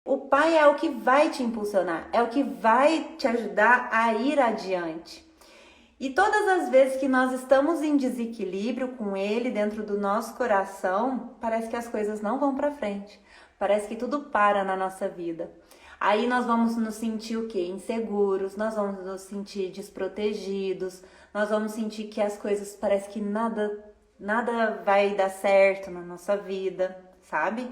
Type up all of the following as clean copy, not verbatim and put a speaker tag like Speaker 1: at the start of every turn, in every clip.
Speaker 1: O pai é o que vai te impulsionar, é o que vai te ajudar a ir adiante. E todas as vezes que nós estamos em desequilíbrio com ele dentro do nosso coração, parece que as coisas não vão para frente. Parece que tudo para na nossa vida. Aí nós vamos nos sentir o quê? Inseguros, nós vamos nos sentir desprotegidos, nós vamos sentir que as coisas parece que nada vai dar certo na nossa vida, sabe?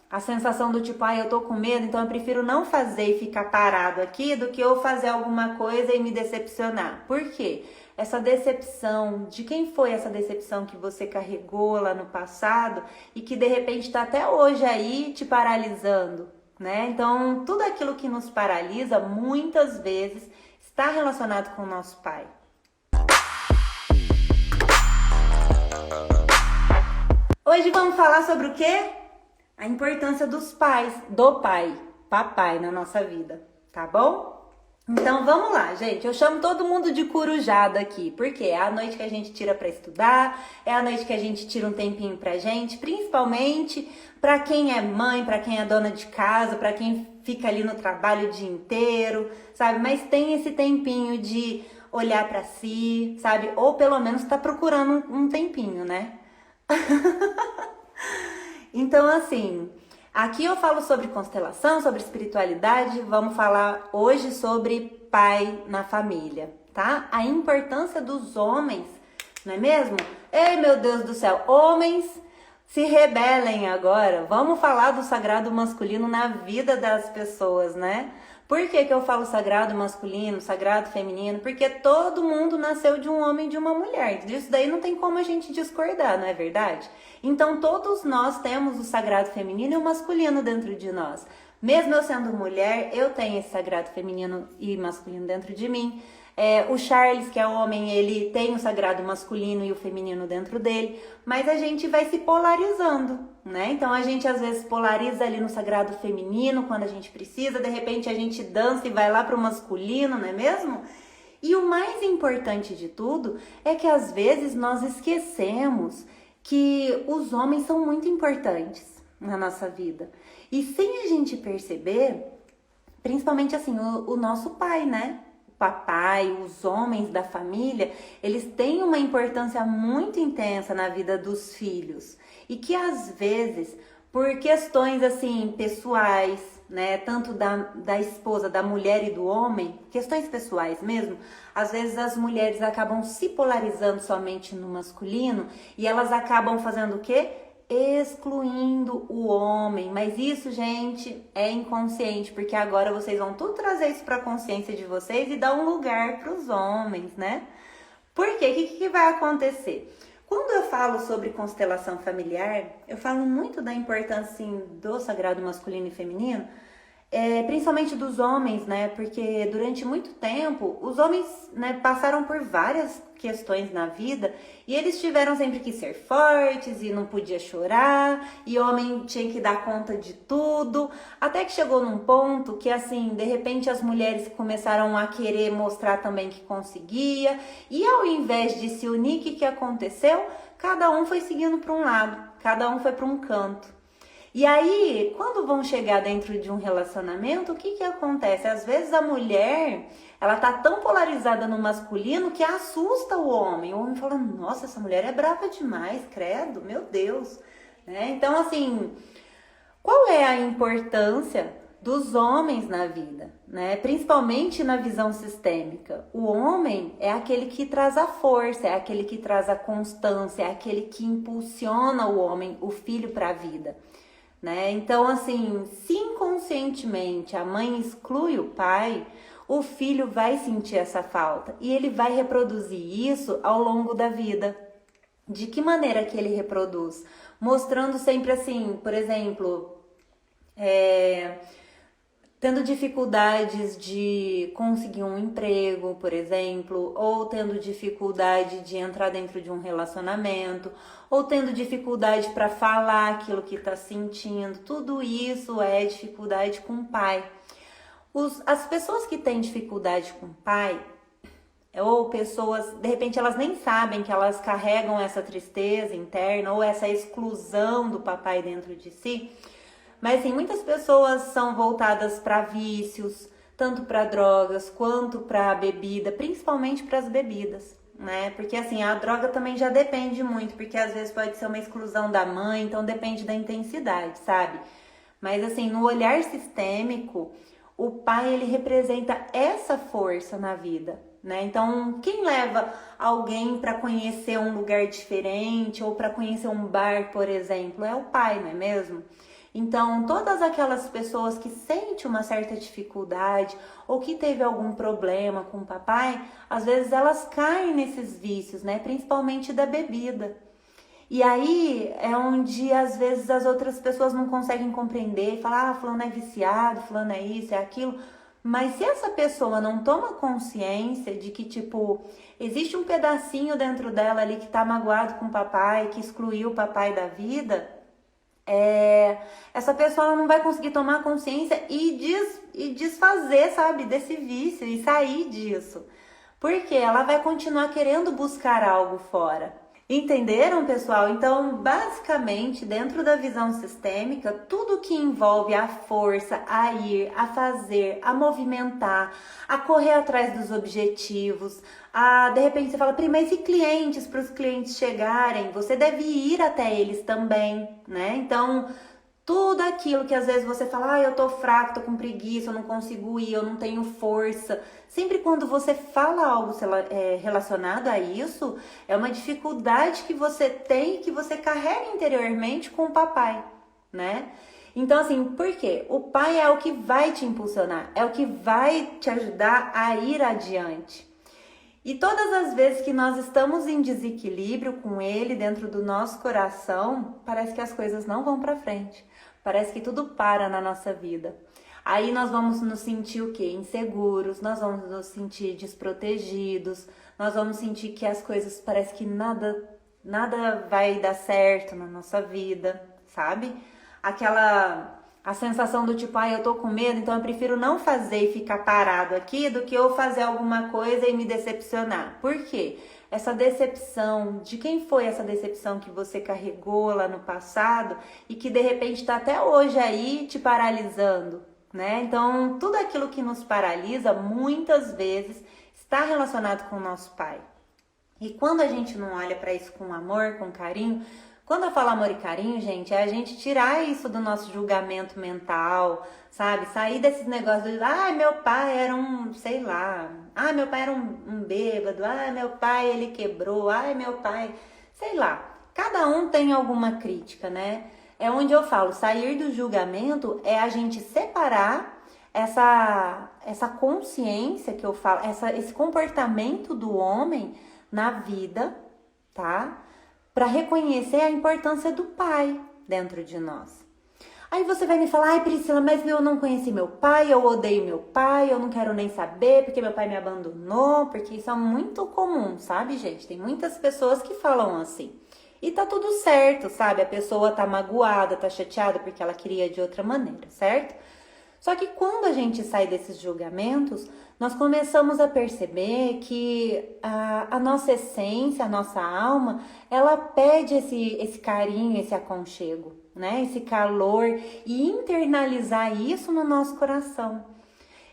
Speaker 1: A sensação do tipo, eu tô com medo, então eu prefiro não fazer e ficar parado aqui do que eu fazer alguma coisa e me decepcionar. Por quê? Essa decepção, de quem foi essa decepção que você carregou lá no passado e que de repente tá até hoje aí te paralisando, né? Então, tudo aquilo que nos paralisa, muitas vezes, está relacionado com o nosso pai. Hoje vamos falar sobre o quê? A importância dos pais, do pai, papai na nossa vida, tá bom? Então vamos lá, gente. Eu chamo todo mundo de corujada aqui, porque é a noite que a gente tira para estudar, é a noite que a gente tira um tempinho pra gente, principalmente para quem é mãe, para quem é dona de casa, para quem fica ali no trabalho o dia inteiro, sabe? Mas tem esse tempinho de olhar para si, sabe? Ou pelo menos tá procurando um tempinho, né? Então, assim, aqui eu falo sobre constelação, sobre espiritualidade, vamos falar hoje sobre pai na família, tá? A importância dos homens, não é mesmo? Ei, meu Deus do céu, homens se rebelem agora. Vamos falar do sagrado masculino na vida das pessoas, né? Por que eu falo sagrado masculino, sagrado feminino? Porque todo mundo nasceu de um homem e de uma mulher. Disso daí não tem como a gente discordar, não é verdade? Então todos nós temos o sagrado feminino e o masculino dentro de nós. Mesmo eu sendo mulher, eu tenho esse sagrado feminino e masculino dentro de mim. O Charles, que é homem, ele tem o sagrado masculino e o feminino dentro dele, mas a gente vai se polarizando, né? Então a gente às vezes polariza ali no sagrado feminino quando a gente precisa, de repente a gente dança e vai lá para o masculino, não é mesmo? E o mais importante de tudo é que às vezes nós esquecemos que os homens são muito importantes na nossa vida. E sem a gente perceber, principalmente assim, o nosso pai, né? Papai, os homens da família, eles têm uma importância muito intensa na vida dos filhos e que às vezes, por questões assim pessoais, né, tanto da esposa, da mulher e do homem, questões pessoais mesmo, às vezes as mulheres acabam se polarizando somente no masculino e elas acabam fazendo o quê? Excluindo o homem, mas isso, gente, é inconsciente, porque agora vocês vão tudo trazer isso para a consciência de vocês e dar um lugar para os homens, né? Por quê? O que vai acontecer? Quando eu falo sobre constelação familiar, eu falo muito da importância assim, do sagrado masculino e feminino, principalmente dos homens, né? Porque durante muito tempo os homens, né, passaram por várias questões na vida e eles tiveram sempre que ser fortes e não podia chorar e homem tinha que dar conta de tudo, até que chegou num ponto que assim, de repente as mulheres começaram a querer mostrar também que conseguia e ao invés de se unir, o que aconteceu? Cada um foi seguindo para um lado, cada um foi para um canto. E aí, quando vão chegar dentro de um relacionamento, o que acontece? Às vezes a mulher, ela tá tão polarizada no masculino que assusta o homem. O homem fala, nossa, essa mulher é brava demais, credo, meu Deus. Né? Então, assim, qual é a importância dos homens na vida, né? Principalmente na visão sistêmica? O homem é aquele que traz a força, é aquele que traz a constância, é aquele que impulsiona o homem, o filho para a vida. Né? Então, assim, se inconscientemente a mãe exclui o pai, o filho vai sentir essa falta e ele vai reproduzir isso ao longo da vida. De que maneira que ele reproduz? Mostrando sempre assim, por exemplo, tendo dificuldades de conseguir um emprego, por exemplo, ou tendo dificuldade de entrar dentro de um relacionamento, ou tendo dificuldade para falar aquilo que está sentindo. Tudo isso é dificuldade com o pai. As pessoas que têm dificuldade com o pai, ou pessoas, de repente elas nem sabem que elas carregam essa tristeza interna ou essa exclusão do papai dentro de si, Mas assim, muitas pessoas são voltadas para vícios, tanto para drogas quanto para bebida, principalmente para as bebidas, né? Porque assim, a droga também já depende muito, porque às vezes pode ser uma exclusão da mãe, então depende da intensidade, sabe? Mas assim, no olhar sistêmico, o pai ele representa essa força na vida, né? Então, quem leva alguém para conhecer um lugar diferente ou para conhecer um bar, por exemplo, é o pai, não é mesmo? Então, todas aquelas pessoas que sentem uma certa dificuldade ou que teve algum problema com o papai, às vezes elas caem nesses vícios, né? Principalmente da bebida. E aí é onde às vezes as outras pessoas não conseguem compreender, falar, ah, fulano é viciado, fulano é isso, é aquilo. Mas se essa pessoa não toma consciência de que, tipo, existe um pedacinho dentro dela ali que tá magoado com o papai, que excluiu o papai da vida, essa pessoa não vai conseguir tomar consciência e desfazer, sabe, desse vício e sair disso. Porque ela vai continuar querendo buscar algo fora. Entenderam, pessoal? Então, basicamente, dentro da visão sistêmica, tudo que envolve a força, a ir, a fazer, a movimentar, a correr atrás dos objetivos, de repente você fala, mas e clientes, para os clientes chegarem? Você deve ir até eles também, né? Então, tudo aquilo que às vezes você fala, eu tô fraco, tô com preguiça, eu não consigo ir, eu não tenho força. Sempre quando você fala algo relacionado a isso, é uma dificuldade que você tem, que você carrega interiormente com o papai, né? Então, assim, por quê? O pai é o que vai te impulsionar, é o que vai te ajudar a ir adiante. E todas as vezes que nós estamos em desequilíbrio com ele dentro do nosso coração, parece que as coisas não vão para frente. Parece que tudo para na nossa vida. Aí nós vamos nos sentir o quê? Inseguros, nós vamos nos sentir desprotegidos, nós vamos sentir que as coisas parece que nada vai dar certo na nossa vida, sabe? A sensação do tipo, eu tô com medo, então eu prefiro não fazer e ficar parado aqui do que eu fazer alguma coisa e me decepcionar. Por quê? Essa decepção, de quem foi essa decepção que você carregou lá no passado e que de repente tá até hoje aí te paralisando, né? Então, tudo aquilo que nos paralisa, muitas vezes, está relacionado com o nosso pai. E quando a gente não olha para isso com amor, com carinho, quando eu falo amor e carinho, gente, é a gente tirar isso do nosso julgamento mental, sabe? Sair desses negócios de, meu pai era um, sei lá, meu pai era um bêbado, meu pai ele quebrou, meu pai, sei lá. Cada um tem alguma crítica, né? É onde eu falo, sair do julgamento é a gente separar essa consciência que eu falo, esse comportamento do homem na vida, tá? Para reconhecer a importância do pai dentro de nós. Aí você vai me falar, Priscila, mas eu não conheci meu pai, eu odeio meu pai, eu não quero nem saber porque meu pai me abandonou, porque isso é muito comum, sabe, gente? Tem muitas pessoas que falam assim. E tá tudo certo, sabe? A pessoa tá magoada, tá chateada porque ela queria de outra maneira, certo? Só que quando a gente sai desses julgamentos, nós começamos a perceber que a nossa essência, a nossa alma, ela pede esse carinho, esse aconchego, né? Esse calor e internalizar isso no nosso coração.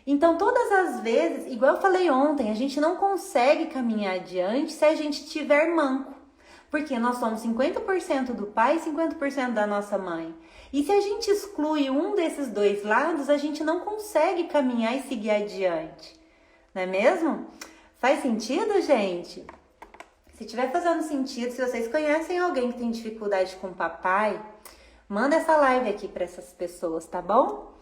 Speaker 1: Então, todas as vezes, igual eu falei ontem, a gente não consegue caminhar adiante se a gente estiver manco. Porque nós somos 50% do pai e 50% da nossa mãe. E se a gente exclui um desses dois lados, a gente não consegue caminhar e seguir adiante. Não é mesmo? Faz sentido, gente? Se tiver fazendo sentido, se vocês conhecem alguém que tem dificuldade com o papai, manda essa live aqui para essas pessoas, tá bom?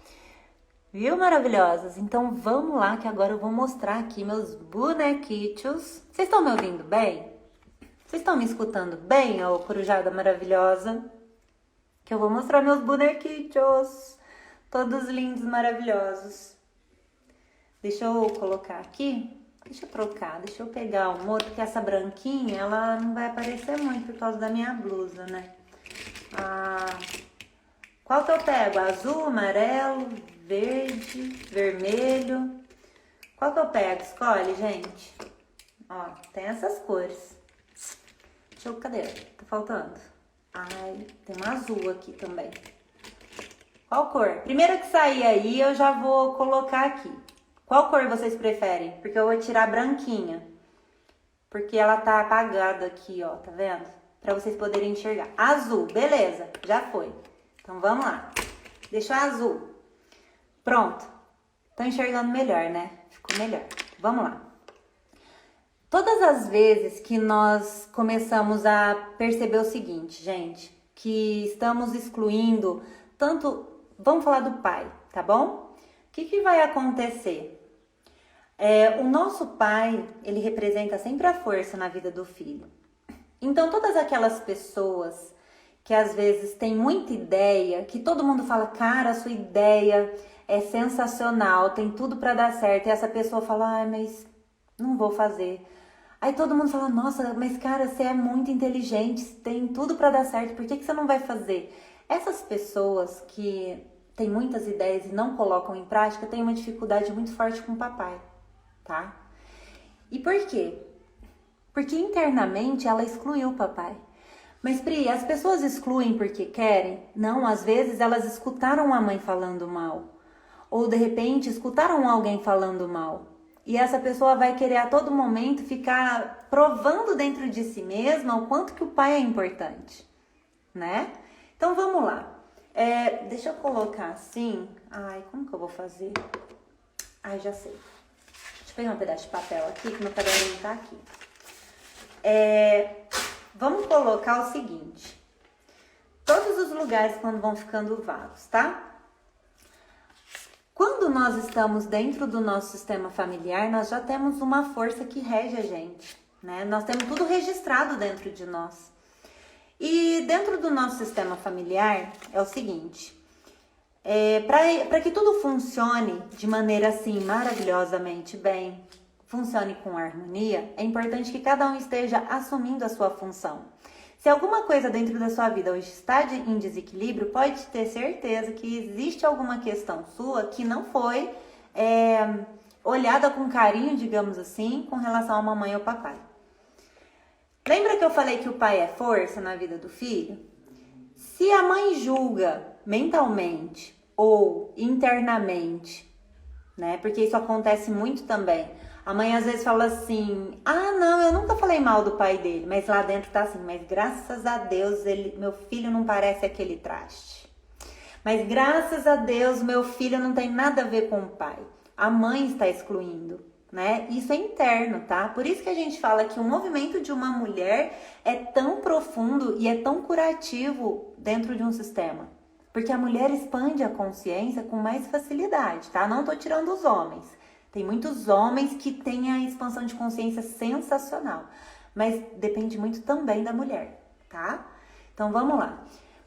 Speaker 1: Viu, maravilhosas? Então vamos lá que agora eu vou mostrar aqui meus bonequitos. Vocês estão me ouvindo bem? Vocês estão me escutando bem, ô corujada maravilhosa? Que eu vou mostrar meus bonequitos. Todos lindos, maravilhosos. Deixa eu colocar aqui. Deixa eu trocar. Deixa eu pegar um outro, porque essa branquinha, ela não vai aparecer muito por causa da minha blusa, né? Qual que eu pego? Azul, amarelo, verde, vermelho. Qual que eu pego? Escolhe, gente. Ó, tem essas cores. Cadê? Tá faltando. Tem um azul aqui também. Qual cor? Primeiro que sair aí, eu já vou colocar aqui. Qual cor vocês preferem? Porque eu vou tirar a branquinha. Porque ela tá apagada aqui, ó, tá vendo? Pra vocês poderem enxergar. Azul, beleza, já foi. Então vamos lá. Deixa o azul. Pronto. Tô enxergando melhor, né? Ficou melhor. Vamos lá. Todas as vezes que nós começamos a perceber o seguinte, gente, que estamos excluindo tanto... Vamos falar do pai, tá bom? O que vai acontecer? O nosso pai, ele representa sempre a força na vida do filho. Então, todas aquelas pessoas que às vezes têm muita ideia, que todo mundo fala, cara, a sua ideia é sensacional, tem tudo para dar certo. E essa pessoa fala, ai, mas não vou fazer. Aí todo mundo fala, nossa, mas cara, você é muito inteligente, tem tudo para dar certo, por que você não vai fazer? Essas pessoas que têm muitas ideias e não colocam em prática têm uma dificuldade muito forte com o papai, tá? E por quê? Porque internamente ela excluiu o papai. Mas Pri, as pessoas excluem porque querem? Não, às vezes elas escutaram a mãe falando mal. Ou de repente escutaram alguém falando mal. E essa pessoa vai querer a todo momento ficar provando dentro de si mesma o quanto que o pai é importante, né? Então vamos lá. Deixa eu colocar assim. Ai, como que eu vou fazer? Ai, já sei. Deixa eu pegar um pedaço de papel aqui, que meu caderninho tá aqui. Vamos colocar o seguinte. Todos os lugares quando vão ficando vagos, tá? Quando nós estamos dentro do nosso sistema familiar, nós já temos uma força que rege a gente, né? Nós temos tudo registrado dentro de nós. E dentro do nosso sistema familiar é o seguinte, para que tudo funcione de maneira assim maravilhosamente bem, funcione com harmonia, é importante que cada um esteja assumindo a sua função. Se alguma coisa dentro da sua vida hoje está em desequilíbrio, pode ter certeza que existe alguma questão sua que não foi olhada com carinho, digamos assim, com relação a mamãe ou papai. Lembra que eu falei que o pai é força na vida do filho? Se a mãe julga mentalmente ou internamente, né? Porque isso acontece muito também. A mãe às vezes fala assim, ah não, eu nunca falei mal do pai dele, mas lá dentro tá assim, mas graças a Deus meu filho não parece aquele traste. Mas graças a Deus meu filho não tem nada a ver com o pai. A mãe está excluindo, né? Isso é interno, tá? Por isso que a gente fala que o movimento de uma mulher é tão profundo e é tão curativo dentro de um sistema. Porque a mulher expande a consciência com mais facilidade, tá? Não tô tirando os homens. Tem muitos homens que têm a expansão de consciência sensacional, mas depende muito também da mulher, tá? Então vamos lá.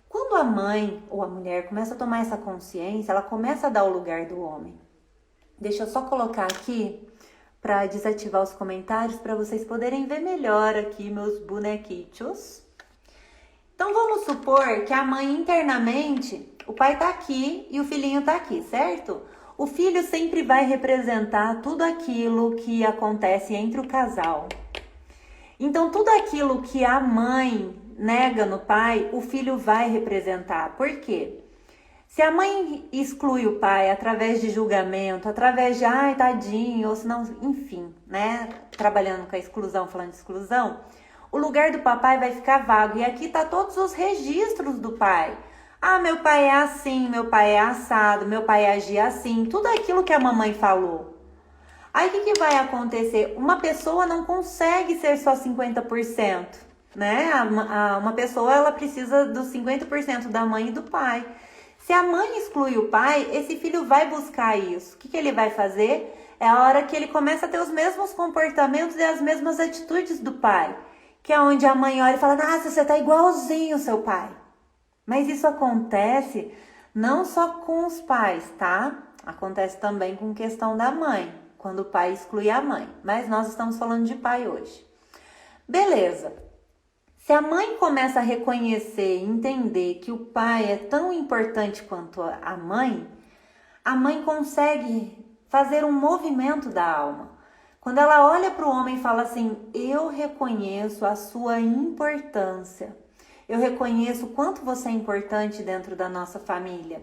Speaker 1: Quando a mãe ou a mulher começa a tomar essa consciência, ela começa a dar o lugar do homem. Deixa eu só colocar aqui para desativar os comentários para vocês poderem ver melhor aqui meus bonequitos. Então vamos supor que a mãe internamente, o pai tá aqui e o filhinho tá aqui, certo? O filho sempre vai representar tudo aquilo que acontece entre o casal. Então, tudo aquilo que a mãe nega no pai, o filho vai representar. Por quê? Se a mãe exclui o pai através de julgamento, através de, ai, tadinho, ou senão, enfim, né? Trabalhando com a exclusão, falando de exclusão, o lugar do papai vai ficar vago. E aqui tá todos os registros do pai. Ah, meu pai é assim, meu pai é assado, meu pai agia assim, tudo aquilo que a mamãe falou. Aí o que vai acontecer? Uma pessoa não consegue ser só 50%, né? Uma pessoa, ela precisa dos 50% da mãe e do pai. Se a mãe exclui o pai, esse filho vai buscar isso. O que ele vai fazer? É a hora que ele começa a ter os mesmos comportamentos e as mesmas atitudes do pai. Que é onde a mãe olha e fala, nossa, você tá igualzinho ao seu pai. Mas isso acontece não só com os pais, tá? Acontece também com questão da mãe, quando o pai exclui a mãe. Mas nós estamos falando de pai hoje. Beleza. Se a mãe começa a reconhecer e entender que o pai é tão importante quanto a mãe consegue fazer um movimento da alma. Quando ela olha para o homem e fala assim, eu reconheço a sua importância. Eu reconheço o quanto você é importante dentro da nossa família.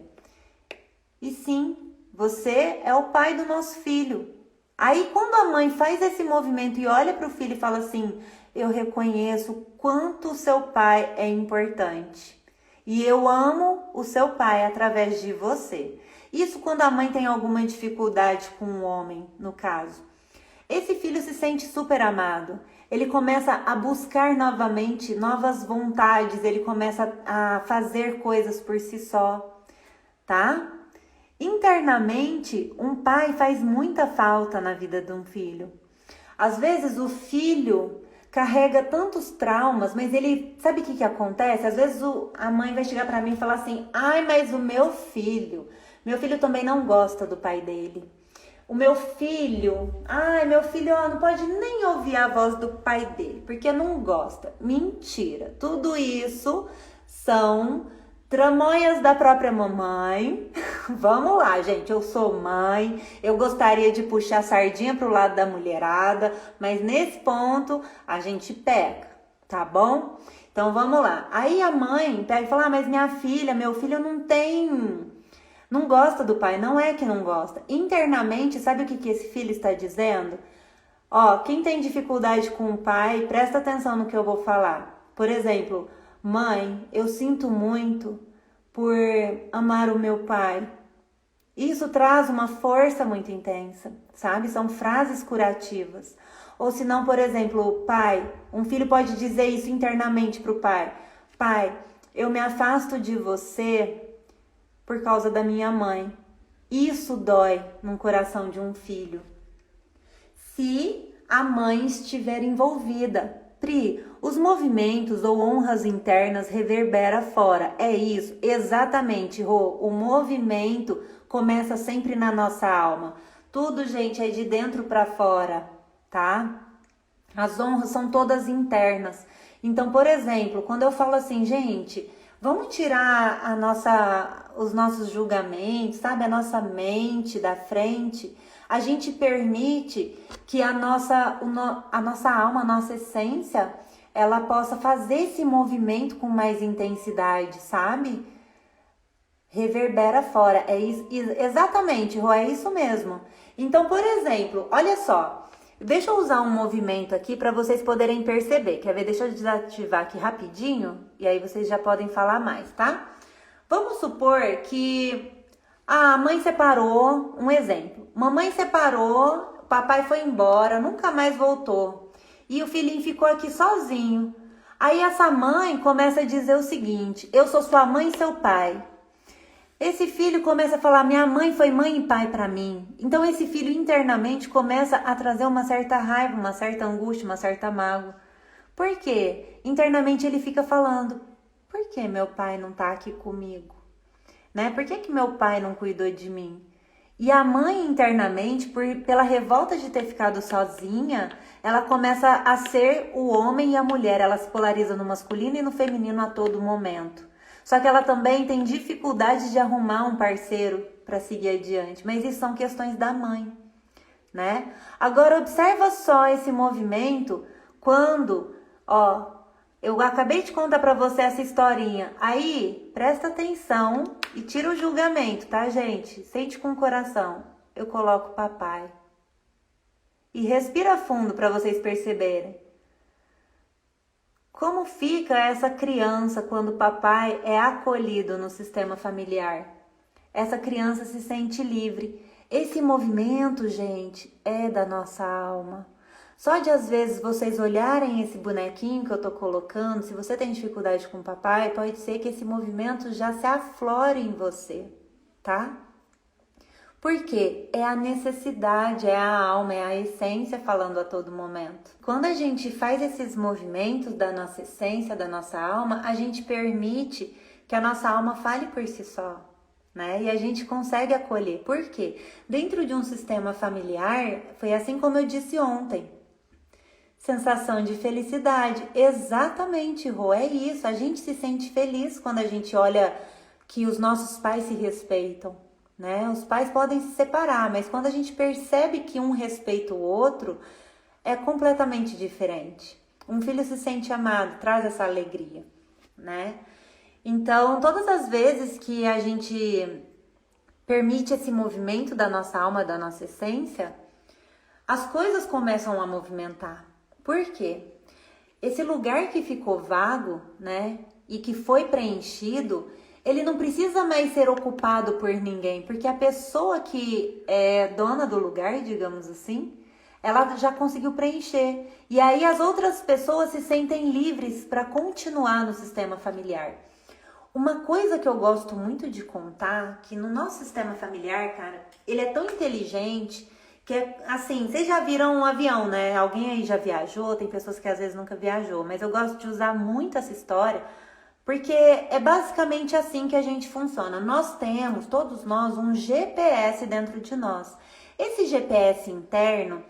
Speaker 1: E sim, você é o pai do nosso filho. Aí quando a mãe faz esse movimento e olha para o filho e fala assim, eu reconheço o quanto o seu pai é importante. E eu amo o seu pai através de você. Isso quando a mãe tem alguma dificuldade com o homem, no caso. Esse filho se sente super amado. Ele começa a buscar novamente novas vontades, ele começa a fazer coisas por si só, tá? Internamente, um pai faz muita falta na vida de um filho. Às vezes o filho carrega tantos traumas, mas ele, sabe o que acontece? Às vezes a mãe vai chegar para mim e falar assim, ai, mas o meu filho também não gosta do pai dele. O meu filho ó, não pode nem ouvir a voz do pai dele, porque não gosta. Mentira, tudo isso são tramóias da própria mamãe. Vamos lá, gente, eu sou mãe, eu gostaria de puxar a sardinha pro lado da mulherada, mas nesse ponto a gente peca, tá bom? Então vamos lá. Aí a mãe pega e fala, mas minha filha, meu filho não gosta do pai, não é que não gosta. Internamente, sabe o que esse filho está dizendo? Ó, quem tem dificuldade com o pai, presta atenção no que eu vou falar. Por exemplo, mãe, eu sinto muito por amar o meu pai. Isso traz uma força muito intensa, sabe? São frases curativas. Ou se não, por exemplo, pai, um filho pode dizer isso internamente para o pai. Pai, eu me afasto de você por causa da minha mãe. Isso dói no coração de um filho. Se a mãe estiver envolvida. Pri, os movimentos ou honras internas reverbera fora. É isso, exatamente, Rô. O movimento começa sempre na nossa alma. Tudo, gente, é de dentro para fora, tá? As honras são todas internas. Então, por exemplo, quando eu falo assim, gente, vamos tirar os nossos julgamentos, sabe? A nossa mente da frente. A gente permite que a nossa alma, a nossa essência, ela possa fazer esse movimento com mais intensidade, sabe? Reverbera fora. É isso, exatamente, Rô, é isso mesmo. Então, por exemplo, olha só. Deixa eu usar um movimento aqui para vocês poderem perceber. Quer ver? Deixa eu desativar aqui rapidinho e aí vocês já podem falar mais, tá? Vamos supor que a mãe separou, um exemplo. Mamãe separou, papai foi embora, nunca mais voltou. E o filhinho ficou aqui sozinho. Aí essa mãe começa a dizer o seguinte, eu sou sua mãe e seu pai. Esse filho começa a falar, minha mãe foi mãe e pai para mim. Então esse filho internamente começa a trazer uma certa raiva, uma certa angústia, uma certa mágoa. Por quê? Internamente ele fica falando, por que meu pai não tá aqui comigo? Né? Por que meu pai não cuidou de mim? E a mãe internamente, pela revolta de ter ficado sozinha, ela começa a ser o homem e a mulher. Ela se polariza no masculino e no feminino a todo momento. Só que ela também tem dificuldade de arrumar um parceiro para seguir adiante. Mas isso são questões da mãe, né? Agora observa só esse movimento quando, ó, eu acabei de contar para você essa historinha. Aí, presta atenção e tira o julgamento, tá, gente? Sente com o coração. Eu coloco papai. E respira fundo para vocês perceberem. Como fica essa criança quando o papai é acolhido no sistema familiar? Essa criança se sente livre. Esse movimento, gente, é da nossa alma. Só de às vezes vocês olharem esse bonequinho que eu tô colocando, se você tem dificuldade com o papai, pode ser que esse movimento já se aflore em você, tá? Porque é a necessidade, é a alma, é a essência falando a todo momento. Quando a gente faz esses movimentos da nossa essência, da nossa alma, a gente permite que a nossa alma fale por si só, né? E a gente consegue acolher. Por quê? Dentro de um sistema familiar, foi assim como eu disse ontem. Sensação de felicidade. Exatamente, Rô, é isso. A gente se sente feliz quando a gente olha que os nossos pais se respeitam. Né? Os pais podem se separar, mas quando a gente percebe que um respeita o outro, é completamente diferente. Um filho se sente amado, traz essa alegria, né? Então, todas as vezes que a gente permite esse movimento da nossa alma, da nossa essência, as coisas começam a movimentar. Por quê? Esse lugar que ficou vago, né, e que foi preenchido, ele não precisa mais ser ocupado por ninguém, porque a pessoa que é dona do lugar, digamos assim, ela já conseguiu preencher. E aí as outras pessoas se sentem livres para continuar no sistema familiar. Uma coisa que eu gosto muito de contar, que no nosso sistema familiar, cara, ele é tão inteligente que é assim, vocês já viram um avião, né? Alguém aí já viajou, tem pessoas que às vezes nunca viajou, mas eu gosto de usar muito essa história, porque é basicamente assim que a gente funciona. Nós temos, todos nós, um GPS dentro de nós. Esse GPS interno,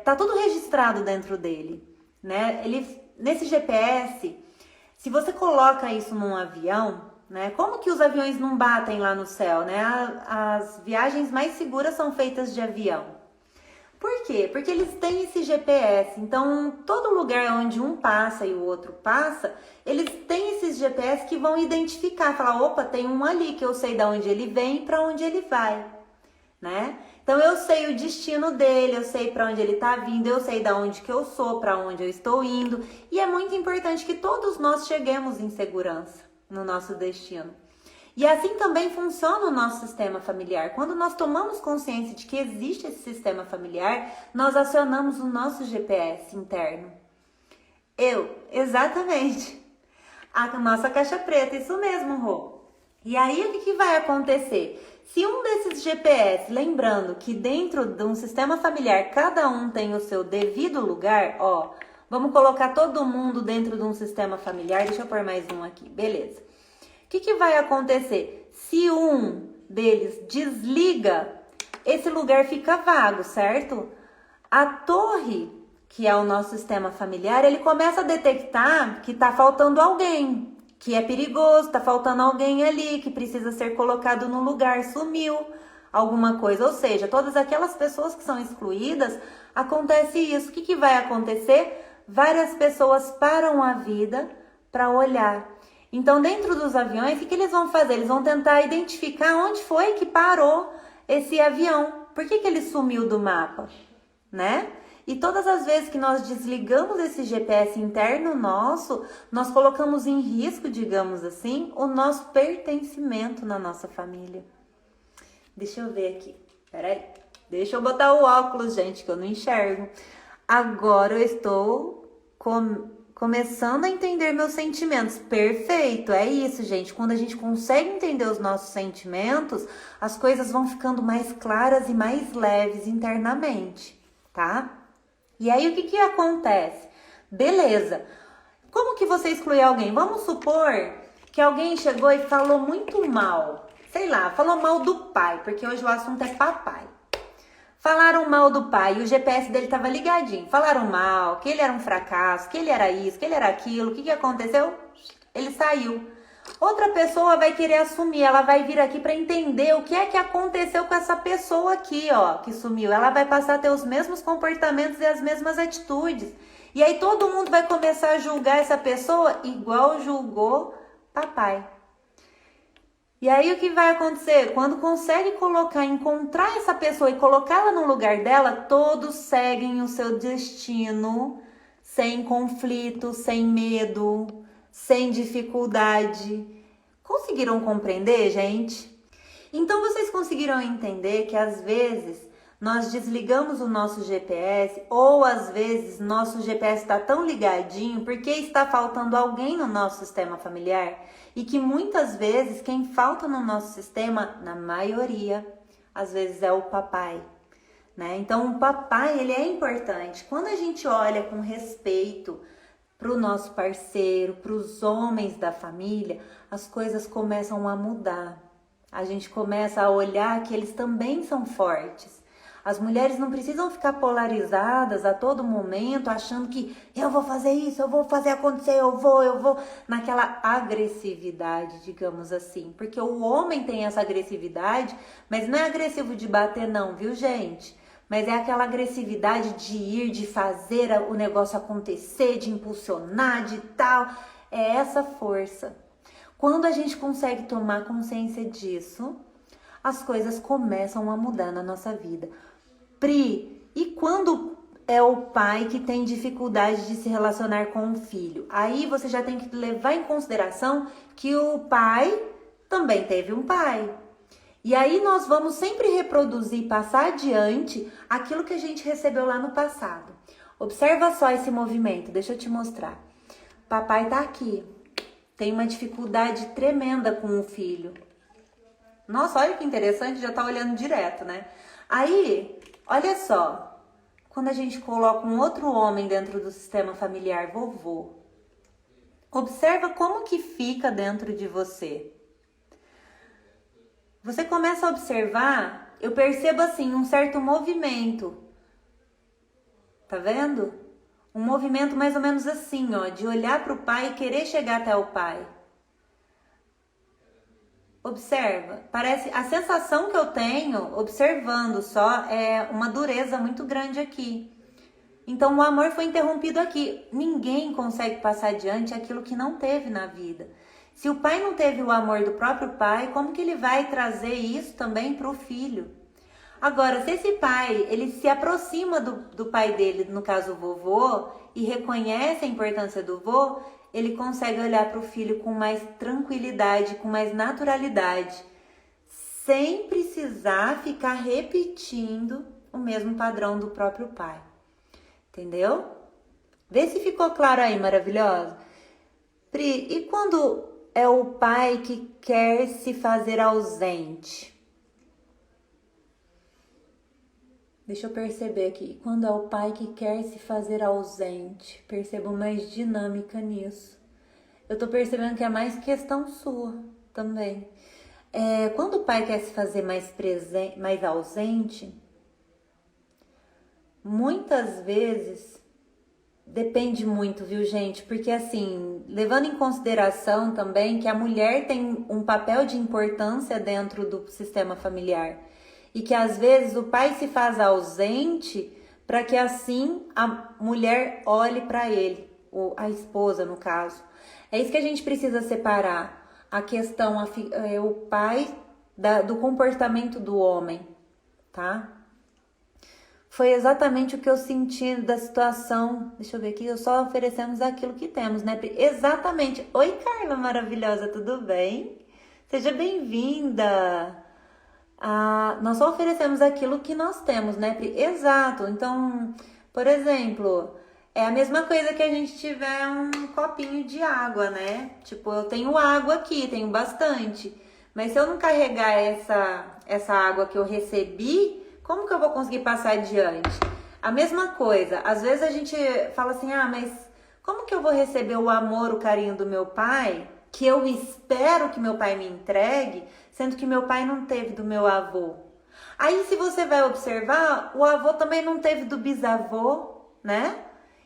Speaker 1: tá tudo registrado dentro dele, né? Nesse GPS, se você coloca isso num avião, né? Como que os aviões não batem lá no céu, né? As viagens mais seguras são feitas de avião. Por quê? Porque eles têm esse GPS. Então, todo lugar onde um passa e o outro passa, eles têm esses GPS que vão identificar, falar, opa, tem um ali que eu sei de onde ele vem e para onde ele vai, né? Então eu sei o destino dele, eu sei para onde ele está vindo, eu sei de onde que eu sou, para onde eu estou indo. E é muito importante que todos nós cheguemos em segurança no nosso destino. E assim também funciona o nosso sistema familiar. Quando nós tomamos consciência de que existe esse sistema familiar, nós acionamos o nosso GPS interno. Exatamente. A nossa caixa preta, isso mesmo, Rô. E aí o que vai acontecer? Se um desses GPS, lembrando que dentro de um sistema familiar cada um tem o seu devido lugar, ó, vamos colocar todo mundo dentro de um sistema familiar, deixa eu pôr mais um aqui, beleza. O que vai acontecer? Se um deles desliga, esse lugar fica vago, certo? A torre, que é o nosso sistema familiar, ele começa a detectar que tá faltando alguém, que é perigoso, tá faltando alguém ali, que precisa ser colocado no lugar, sumiu alguma coisa. Ou seja, todas aquelas pessoas que são excluídas, acontece isso. O que vai acontecer? Várias pessoas param a vida para olhar. Então, dentro dos aviões, o que eles vão fazer? Eles vão tentar identificar onde foi que parou esse avião. Por que ele sumiu do mapa, né? E todas as vezes que nós desligamos esse GPS interno nosso, nós colocamos em risco, digamos assim, o nosso pertencimento na nossa família. Deixa eu ver aqui. Peraí. Deixa eu botar o óculos, gente, que eu não enxergo. Agora eu estou começando a entender meus sentimentos. Perfeito, é isso, gente. Quando a gente consegue entender os nossos sentimentos, as coisas vão ficando mais claras e mais leves internamente, tá? E aí, o que acontece? Beleza. Como que você exclui alguém? Vamos supor que alguém chegou e falou muito mal. Sei lá, falou mal do pai, porque hoje o assunto é papai. Falaram mal do pai e o GPS dele estava ligadinho. Falaram mal, que ele era um fracasso, que ele era isso, que ele era aquilo. O que aconteceu? Ele saiu. Outra pessoa vai querer assumir, ela vai vir aqui para entender o que é que aconteceu com essa pessoa aqui, ó, que sumiu. Ela vai passar a ter os mesmos comportamentos e as mesmas atitudes. E aí todo mundo vai começar a julgar essa pessoa igual julgou papai. E aí o que vai acontecer? Quando consegue encontrar essa pessoa e colocá-la no lugar dela, todos seguem o seu destino sem conflito, sem medo, sem dificuldade. Conseguiram compreender, gente? Então vocês conseguiram entender que às vezes nós desligamos o nosso GPS ou às vezes nosso GPS está tão ligadinho porque está faltando alguém no nosso sistema familiar e que muitas vezes quem falta no nosso sistema, na maioria, às vezes é o papai, né? Então o papai, ele é importante. Quando a gente olha com respeito para o nosso parceiro, para os homens da família, as coisas começam a mudar. A gente começa a olhar que eles também são fortes. As mulheres não precisam ficar polarizadas a todo momento, achando que eu vou fazer isso, eu vou fazer acontecer, eu vou, naquela agressividade, digamos assim. Porque o homem tem essa agressividade, mas não é agressivo de bater não, viu, gente? Mas é aquela agressividade de ir, de fazer o negócio acontecer, de impulsionar, de tal. É essa força. Quando a gente consegue tomar consciência disso, as coisas começam a mudar na nossa vida. Pri, e quando é o pai que tem dificuldade de se relacionar com o filho? Aí você já tem que levar em consideração que o pai também teve um pai. E aí nós vamos sempre reproduzir, passar adiante aquilo que a gente recebeu lá no passado. Observa só esse movimento, deixa eu te mostrar. Papai tá aqui, tem uma dificuldade tremenda com o filho. Nossa, olha que interessante, já tá olhando direto, né? Aí, olha só, quando a gente coloca um outro homem dentro do sistema familiar, vovô, observa como que fica dentro de você. Você começa a observar, eu percebo assim, um certo movimento. Tá vendo? Um movimento mais ou menos assim, ó, de olhar para o pai e querer chegar até o pai. Observa, parece, a sensação que eu tenho, observando só, é uma dureza muito grande aqui. Então o amor foi interrompido aqui. Ninguém consegue passar adiante aquilo que não teve na vida. Se o pai não teve o amor do próprio pai, como que ele vai trazer isso também para o filho? Agora, se esse pai, ele se aproxima do pai dele, no caso o vovô, e reconhece a importância do vô, ele consegue olhar para o filho com mais tranquilidade, com mais naturalidade, sem precisar ficar repetindo o mesmo padrão do próprio pai. Entendeu? Vê se ficou claro aí, maravilhosa. Pri, e quando é o pai que quer se fazer ausente? Deixa eu perceber aqui. Quando é o pai que quer se fazer ausente, percebo mais dinâmica nisso. Eu tô percebendo que é mais questão sua também. Quando o pai quer se fazer mais presente, mais ausente, muitas vezes depende muito, viu, gente? Porque assim, levando em consideração também que a mulher tem um papel de importância dentro do sistema familiar e que às vezes o pai se faz ausente para que assim a mulher olhe para ele, ou a esposa no caso. É isso que a gente precisa separar, a questão, o pai do comportamento do homem, tá? Foi exatamente o que eu senti da situação. Deixa eu ver aqui, só oferecemos aquilo que temos, né? Exatamente. Oi, Carla maravilhosa, tudo bem? Seja bem-vinda. Nós só oferecemos aquilo que nós temos, né, Pri? Exato. Então, por exemplo, é a mesma coisa que a gente tiver um copinho de água, né? Tipo, eu tenho água aqui, tenho bastante. Mas se eu não carregar essa água que eu recebi, como que eu vou conseguir passar adiante? A mesma coisa, às vezes a gente fala assim, mas como que eu vou receber o amor, o carinho do meu pai, que eu espero que meu pai me entregue, sendo que meu pai não teve do meu avô? Aí se você vai observar, o avô também não teve do bisavô, né?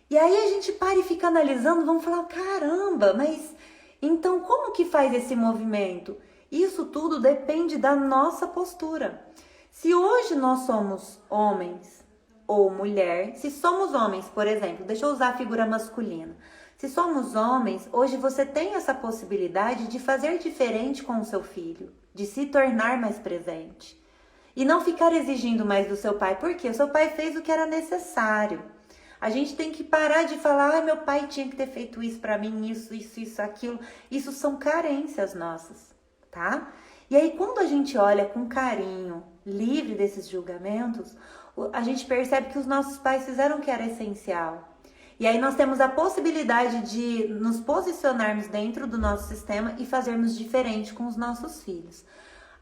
Speaker 1: E aí a gente para e fica analisando, vamos falar, caramba, mas então como que faz esse movimento? Isso tudo depende da nossa postura. Se hoje nós somos homens ou mulher, se somos homens, por exemplo, deixa eu usar a figura masculina. Se somos homens, hoje você tem essa possibilidade de fazer diferente com o seu filho, de se tornar mais presente. E não ficar exigindo mais do seu pai, porque o seu pai fez o que era necessário. A gente tem que parar de falar, meu pai tinha que ter feito isso pra mim, isso, aquilo. Isso são carências nossas, tá? E aí, quando a gente olha com carinho, livre desses julgamentos, a gente percebe que os nossos pais fizeram o que era essencial. E aí nós temos a possibilidade de nos posicionarmos dentro do nosso sistema e fazermos diferente com os nossos filhos.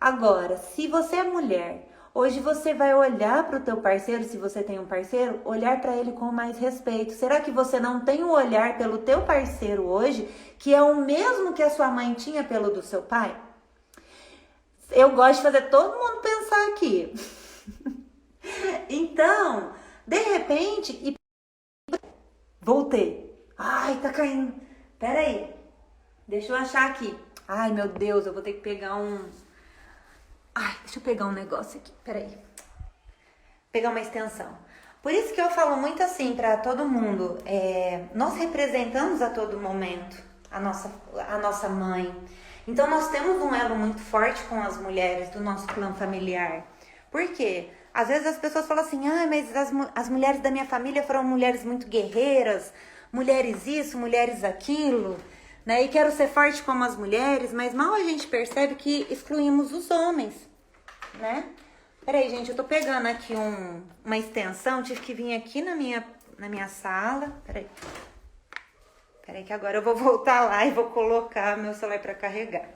Speaker 1: Agora, se você é mulher, hoje você vai olhar para o teu parceiro, se você tem um parceiro, olhar para ele com mais respeito. Será que você não tem um olhar pelo teu parceiro hoje que é o mesmo que a sua mãe tinha pelo do seu pai? Eu gosto de fazer todo mundo pensar aqui. Então, de repente... Voltei. Ai, tá caindo. Pera aí. Deixa eu achar aqui. Ai, meu Deus, eu vou ter que pegar deixa eu pegar um negócio aqui. Pera aí. Pegar uma extensão. Por isso que eu falo muito assim pra todo mundo. Nós representamos a todo momento a nossa mãe. Então nós temos um elo muito forte com as mulheres do nosso clã familiar. Por quê? Às vezes as pessoas falam assim, mas as mulheres da minha família foram mulheres muito guerreiras, mulheres isso, mulheres aquilo, né? E quero ser forte como as mulheres, mas mal a gente percebe que excluímos os homens, né? Peraí, gente, eu tô pegando aqui uma extensão, tive que vir aqui na minha sala. Peraí que agora eu vou voltar lá e vou colocar meu celular para carregar.